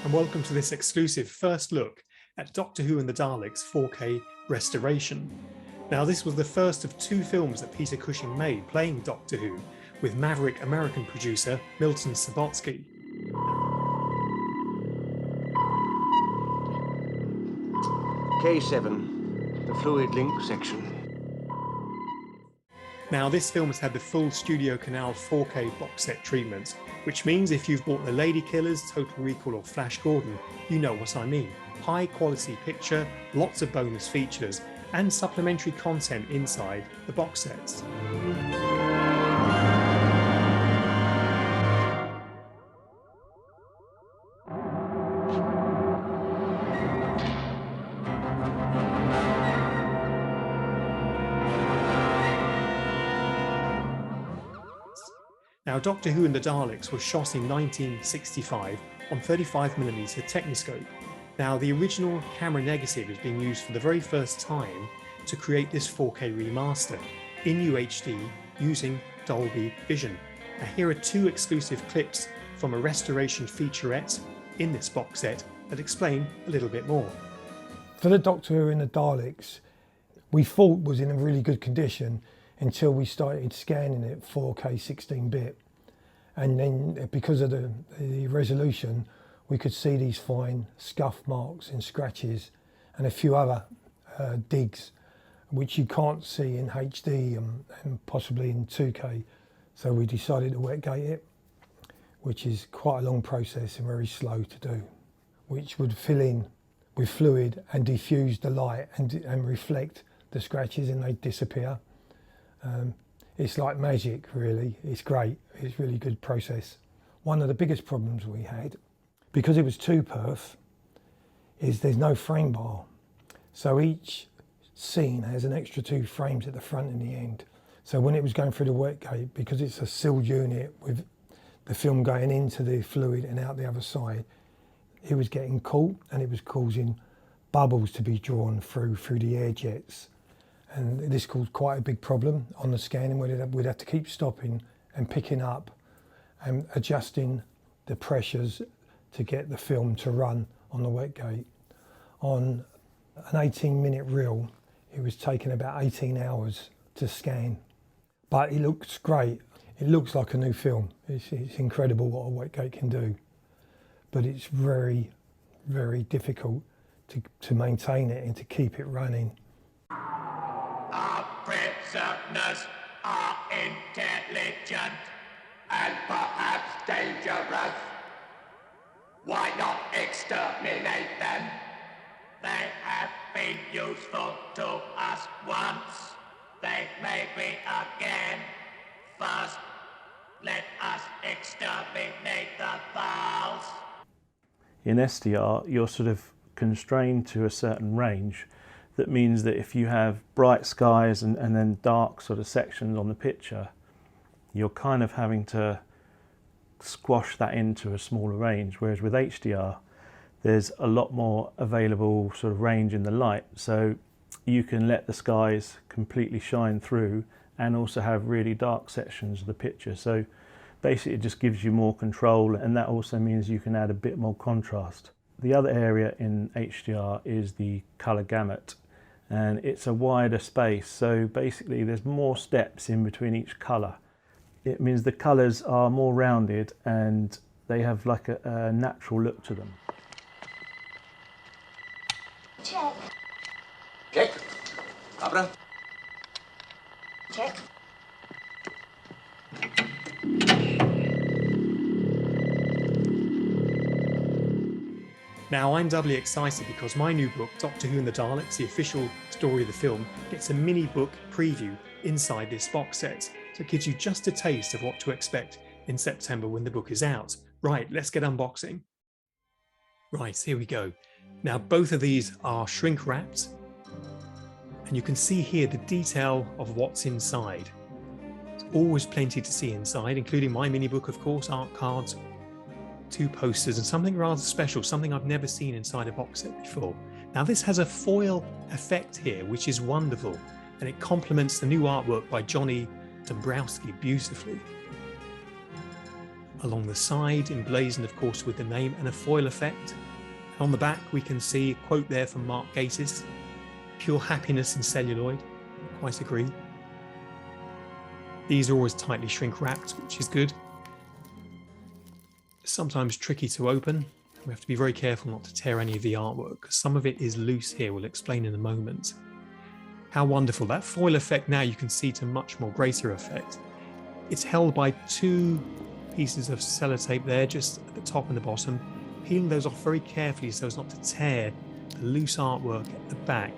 and welcome to this exclusive first look at Doctor Who and the Daleks 4K restoration. Now, this was the first of two films that Peter Cushing made playing Doctor Who, with maverick American producer Milton Subotsky. K7, the fluid link section. Now, this film has had the full StudioCanal 4K box set treatment, which means if you've bought The Lady Killers, Total Recall or Flash Gordon, you know what I mean. High quality picture, lots of bonus features, and supplementary content inside the box sets. Now, Doctor Who and the Daleks was shot in 1965 on 35mm Techniscope. Now, the original camera negative is being used for the very first time to create this 4K remaster in UHD using Dolby Vision. Now, here are two exclusive clips from a restoration featurette in this box set that explain a little bit more. For the Doctor Who and the Daleks, we thought was in a really good condition until we started scanning it 4K 16-bit. And then because of the resolution, we could see these fine scuff marks and scratches and a few other digs, which you can't see in HD and possibly in 2K. So we decided to wetgate it, which is quite a long process and very slow to do, which would fill in with fluid and diffuse the light and reflect the scratches, and they'd disappear. It's like magic, really. It's great. It's a really good process. One of the biggest problems we had, because it was 2perf, is there's no frame bar. So each scene has an extra 2 frames at the front and the end. So when it was going through the wetgate, because it's a sealed unit with the film going into the fluid and out the other side, it was getting caught and it was causing bubbles to be drawn through the air jets. And this caused quite a big problem on the scanning. We'd have to keep stopping and picking up and adjusting the pressures to get the film to run on the wetgate. On an 18-minute reel, it was taking about 18 hours to scan. But it looks great. It looks like a new film. It's incredible what a wetgate can do. But it's very, very difficult to maintain it and to keep it running. Our prisoners are intelligent and perhaps dangerous. Why not exterminate them? They have been useful to us once. They may be again. First, let us exterminate the Thals. In SDR, you're sort of constrained to a certain range. That means that if you have bright skies and then dark sort of sections on the picture, you're kind of having to squash that into a smaller range. Whereas with HDR, there's a lot more available sort of range in the light. So you can let the skies completely shine through and also have really dark sections of the picture. So basically it just gives you more control, and that also means you can add a bit more contrast. The other area in HDR is the color gamut. And it's a wider space, so basically there's more steps in between each colour. It means the colours are more rounded and they have like a natural look to them. Check. Check. Barbara. Check. Now, I'm doubly excited because my new book, Doctor Who and the Daleks, the official story of the film, gets a mini book preview inside this box set. So it gives you just a taste of what to expect in September when the book is out. Right, let's get unboxing. Right, here we go. Now, both of these are shrink wrapped, and you can see here the detail of what's inside. There's always plenty to see inside, including my mini book, of course, art cards, 2 posters, and something rather special, something I've never seen inside a box set before. Now, this has a foil effect here, which is wonderful, and it complements the new artwork by Johnny Dombrowski beautifully. along the side, emblazoned, of course, with the name and a foil effect. On the back, we can see a quote there from Mark Gatiss, "Pure happiness in celluloid." Quite agree. These are always tightly shrink wrapped, which is good. Sometimes tricky to open. We have to be very careful not to tear any of the artwork, because some of it is loose here. We'll explain in a moment. How wonderful. That foil effect now you can see to much more greater effect. It's held by two pieces of sellotape there, just at the top and the bottom. Peeling those off very carefully so as not to tear the loose artwork at the back.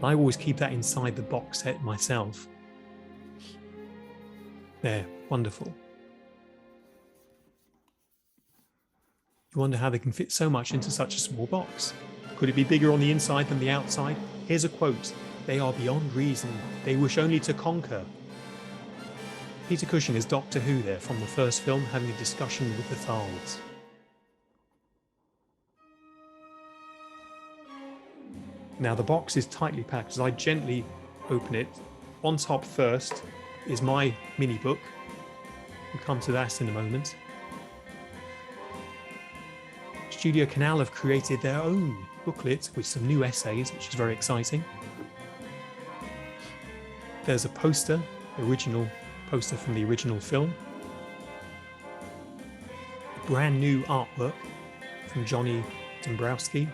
I always keep that inside the box set myself. There, wonderful. You wonder how they can fit so much into such a small box. Could it be bigger on the inside than the outside? Here's a quote: "They are beyond reason. They wish only to conquer." Peter Cushing as Doctor Who there from the first film, having a discussion with the Thals. Now the box is tightly packed as I gently open it. On top first is my mini book. We'll come to that in a moment. StudioCanal have created their own booklet with some new essays, which is very exciting. There's a poster, original poster from the original film. A brand new artwork from Johnny Dombrowski.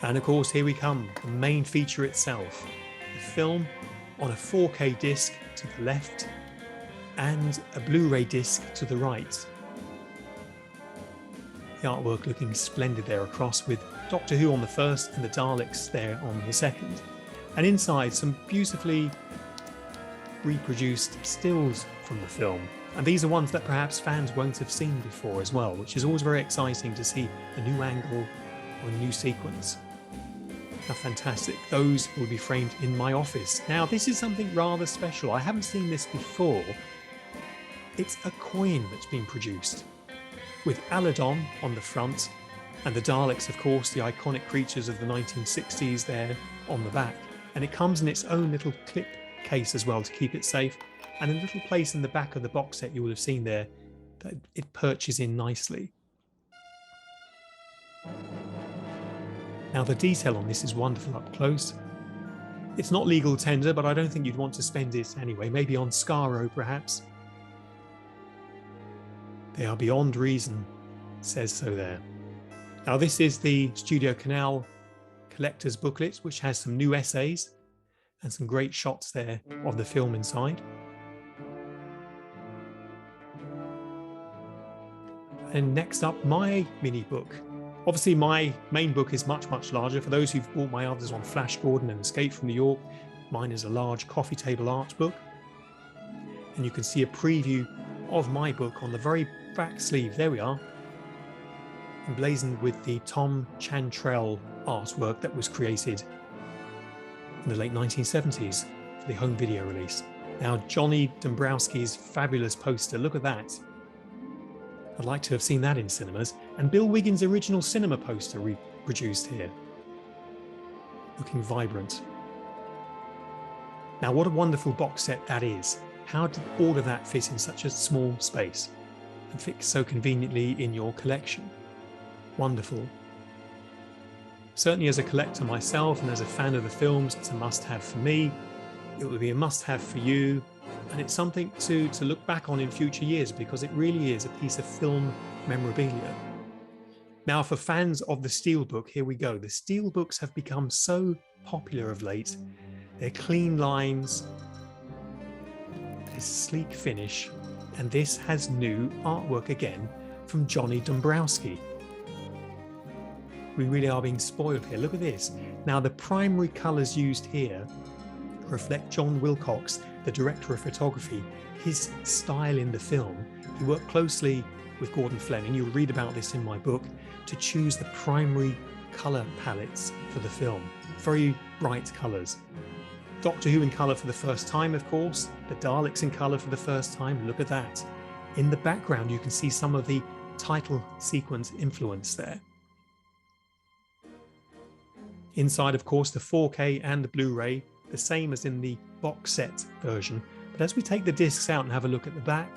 And of course, here we come, the main feature itself. The film on a 4K disc to the left and a Blu-ray disc to the right. The artwork looking splendid there across, with Doctor Who on the first and the Daleks there on the second. And inside, some beautifully reproduced stills from the film. And these are ones that perhaps fans won't have seen before as well, which is always very exciting to see a new angle or a new sequence. How fantastic. Those will be framed in my office. Now, this is something rather special. I haven't seen this before. It's a coin that's been produced, with Aladon on the front, and the Daleks, of course, the iconic creatures of the 1960s there on the back. And it comes in its own little clip case as well to keep it safe, and a little place in the back of the box set you will have seen there that it perches in nicely. Now the detail on this is wonderful up close. It's not legal tender, but I don't think you'd want to spend it anyway, maybe on Scaro perhaps. They are beyond reason, says so there. Now this is the StudioCanal collector's booklet, which has some new essays and some great shots there of the film inside. And next up, my mini book. Obviously my main book is much, much larger. For those who've bought my others on Flash Gordon and Escape from New York, mine is a large coffee table art book. And you can see a preview of my book on the very back sleeve. There we are, emblazoned with the Tom Chantrell artwork that was created in the late 1970s for the home video release. Now Johnny Dombrowski's fabulous poster, look at that. I'd like to have seen that in cinemas. And Bill Wiggins' original cinema poster reproduced here, looking vibrant. Now what a wonderful box set that is. How did all of that fit in such a small space and fit so conveniently in your collection? Wonderful. Certainly as a collector myself and as a fan of the films, it's a must-have for me. It will be a must-have for you. And it's something to look back on in future years, because it really is a piece of film memorabilia. Now for fans of the Steelbook, here we go. The Steelbooks have become so popular of late. They're clean lines, this sleek finish, and this has new artwork again from Johnny Dombrowski. We really are being spoiled here. Look at this. Now the primary colours used here reflect John Wilcox, the director of photography, his style in the film. He worked closely with Gordon Fleming, you'll read about this in my book, to choose the primary colour palettes for the film. Very bright colours. Doctor Who in colour for the first time, of course. The Daleks in colour for the first time. Look at that. In the background you can see some of the title sequence influence there. Inside, of course, the 4K and the Blu-ray, the same as in the box set version, But as we take the discs out and have a look at the back,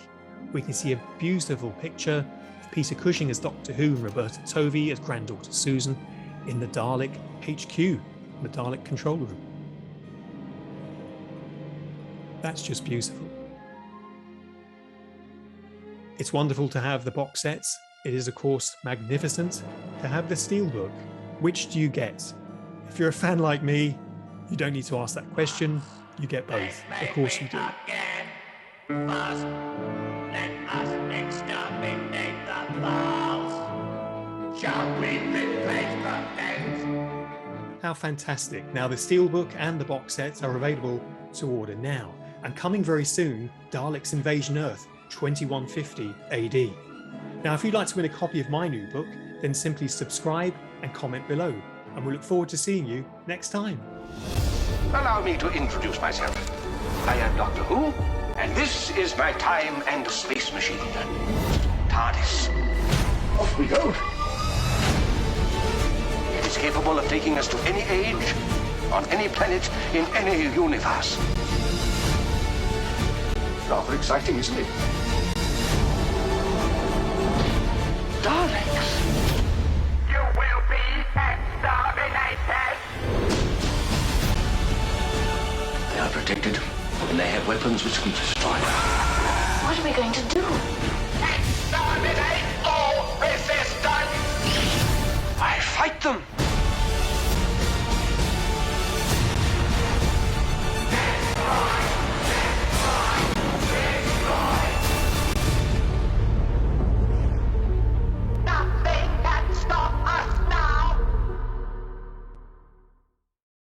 we can see a beautiful picture of Peter Cushing as Doctor Who and Roberta Tovey as granddaughter Susan in the Dalek HQ, the Dalek control room. That's just beautiful. It's wonderful to have the box sets. It is, of course, magnificent to have the steelbook. Which do you get? If you're a fan like me, you don't need to ask that question. You get both. Of course you do. First, let us exterminate the fowls. Shall we replace the heads? How fantastic. Now the steelbook and the box sets are available to order now. And coming very soon, Daleks Invasion Earth 2150 AD. Now if you'd like to win a copy of my new book, then simply subscribe and comment below. And we look forward to seeing you next time. Allow me to introduce myself. I am Doctor Who, and this is my time and space machine. TARDIS. Off we go. It is capable of taking us to any age, on any planet, in any universe. Rather exciting, isn't it? Daleks. You will be exterminated. They are protected, and they have weapons which can destroy. What are we going to do? Exterminate all resistance. I fight them.